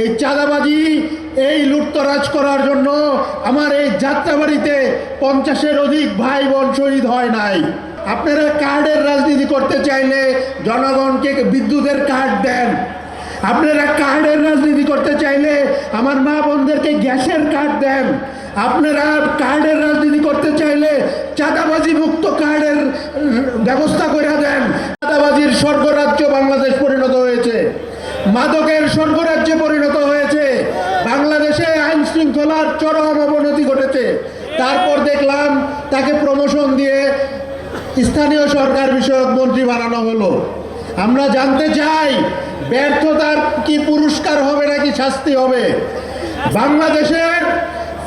এই চাঁদাবাজি, এই লুটতরাজ করার জন্য আমার এই যাত্রাবাড়িতে 50-এর অধিক ভাই বোন শহীদ হয় নাই। আপনারা কার্ডের রাজনীতি করতে চাইলে জনগণকে বিদ্যুতের কার্ড দেন। আপনারা কার্ডের রাজনীতি করতে চাইলে আমার মা বোনদেরকে গ্যাসের কার্ড দেন। আপনারা কার্ডের রাজনীতি করতে চাইলে চাঁদাবাজি মুক্ত কার্ডের ব্যবস্থা করে দেন। চাঁদাবাজির স্বর্গরাজ্য বাংলাদেশ পরিণত হয়েছে, মাদকের স্বর্গরাজ্যে পরিণত হয়েছে। বাংলাদেশে আইন শৃঙ্খলার চরম অবনতি ঘটেছে। তারপর দেখলাম তাকে প্রমোশন দিয়ে স্থানীয় সরকার বিষয়ক মন্ত্রী বানানো হলো। আমরা জানতে চাই, ব্যর্থতার কি পুরস্কার হবে নাকি শাস্তি হবে? বাংলাদেশের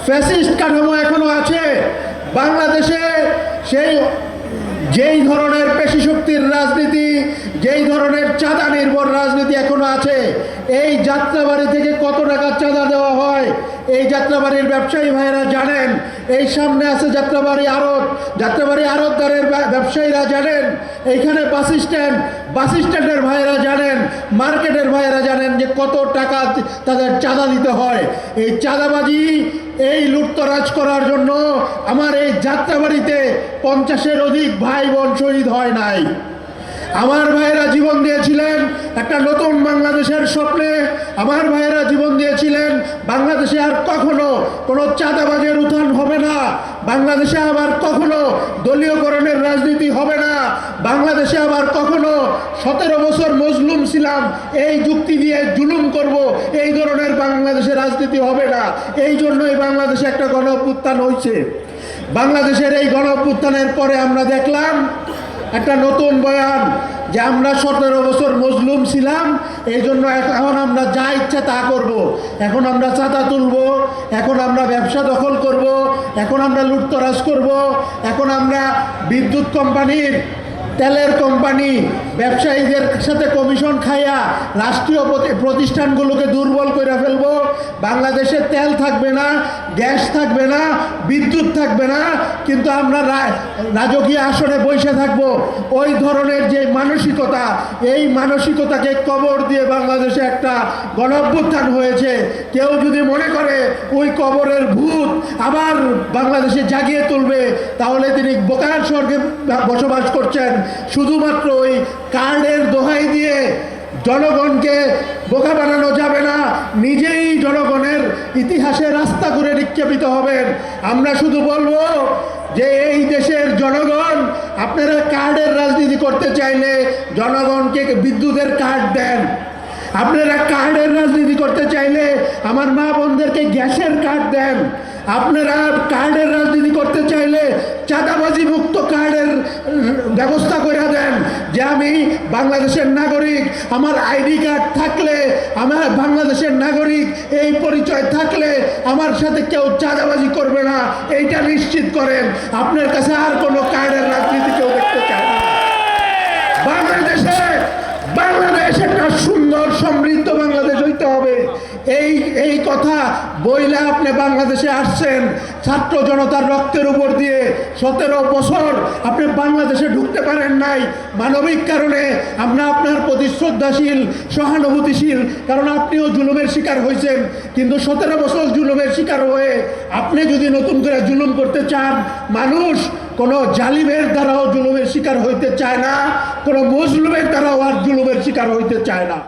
ফ্যাসিস্ট কাঠামো এখনো আছে। বাংলাদেশে যেই ধরনের পেশি শক্তির রাজনীতি, যেই ধরনের চাঁদা নির্ভর রাজনীতি এখনো আছে। এই যাত্রাবাড়ি থেকে কত টাকা চাঁদা দেওয়া হয় এই যাত্রাবাড়ির ব্যবসায়ী ভাইয়েরা জানেন। এই সামনে আছে যাত্রাবাড়ি আড়ত, যাত্রাবাড়ি আড়তদারের ব্যবসায়ীরা জানেন। এইখানে বাস স্ট্যান্ডের ভাইয়েরা জানেন, মার্কেটের ভাইয়েরা জানেন যে কত টাকা তাদের চাঁদা দিতে হয়। এই চাঁদাবাজি, এই লুটতরাজ করার জন্য আমার এই যাত্রাবাড়িতে 50-এর অধিক ভাই বোন শহীদ হয় নাই। আমার ভাইয়েরা জীবন দিয়েছিলেন একটা নতুন বাংলাদেশের স্বপ্নে। আমার ভাইয়েরা জীবন দিয়েছিলেন বাংলাদেশে আর কখনো কোনো চাঁদাবাজের উত্থান হবে না, বাংলাদেশে আবার কখনো দলীয়করণের রাজনীতি হবে না, বাংলাদেশে আবার কখনো 17 বছর মজলুম ছিলাম এই যুক্তি দিয়ে জুলুম করব, এই ধরনের বাংলাদেশের রাজনীতি হবে না। এই জন্যই বাংলাদেশে একটা গণ অভ্যুত্থান হয়েছে। বাংলাদেশের এই গণ অভ্যুত্থানের পরে আমরা দেখলাম একটা নতুন বয়ান যে আমরা 17 বছর মজলুম ছিলাম, এই জন্য এখন আমরা যা ইচ্ছা তা করব। এখন আমরা চাঁদা তুলব, এখন আমরা ব্যবসা দখল করব, এখন আমরা লুটতরাজ করব, এখন আমরা বিদ্যুৎ কোম্পানির, তেলের কোম্পানি, ব্যবসায়ীদের সাথে কমিশন খাইয়া রাষ্ট্রীয় প্রতিষ্ঠানগুলোকে দুর্বল করে ফেলবো। বাংলাদেশে তেল থাকবে না, গ্যাস থাকবে না, বিদ্যুৎ থাকবে না, কিন্তু আমরা রাজকীয় আসনে বসে থাকবো। ওই ধরনের যে মানসিকতা, এই মানসিকতাকে কবর দিয়ে বাংলাদেশে একটা গণঅভ্যুত্থান হয়েছে। কেউ যদি মনে করে ওই কবরের ভূত আবার বাংলাদেশে জাগিয়ে তুলবে, তাহলে তিনি বোকার স্বর্গে বসবাস করছেন। শুধুমাত্র ওই কার্ডের দোহাই দিয়ে জনগণকে বোকা বানানো যাবে না। নিজেই জনগণের ইতিহাসে রাস্তা করে নিক্ষেপিত হবেন। আমরা শুধু বলবো যে এই দেশের জনগণ, আপনারা কার্ডের রাজনীতি করতে চাইলে জনগণকে বিদ্যুতের কার্ড দেন। আপনারা কার্ডের রাজনীতি করতে চাইলে আমার মা বোনদেরকে গ্যাসের কার্ড দেন। আপনারা কার্ডের রাজনীতি করতে চাইলে চাঁদাবাজি মুক্ত কার্ডের ব্যবস্থা করে দেন। যে আমি বাংলাদেশের নাগরিক, আমার আইডি কার্ড থাকলে, আমার বাংলাদেশের নাগরিক এই পরিচয় থাকলে আমার সাথে কেউ চাঁদাবাজি করবে না, এইটা নিশ্চিত করেন। আপনার কাছে আর কোনো কার্ডের রাজনীতি কেউ দেখতে চায় না। বাংলাদেশ একটা সুন্দর সমৃদ্ধ বাংলাদেশ হইতে হবে। এই কথা বইলে আপনি বাংলাদেশে আসছেন ছাত্র জনতার রক্তের উপর দিয়ে। 17 বছর আপনি বাংলাদেশে ঢুকতে পারেন নাই মানবিক কারণে। আমরা আপনার প্রতি শ্রদ্ধাশীল, সহানুভূতিশীল, কারণ আপনিও জুলুমের শিকার হয়েছেন। কিন্তু 17 বছর জুলুমের শিকার হয়ে আপনি যদি নতুন করে জুলুম করতে চান, মানুষ কোনো জালিমের দ্বারাও জুলুমের শিকার হইতে চায় না, কোনো মজলুমের দ্বারাও আর জুলুমের শিকার হইতে চায় না।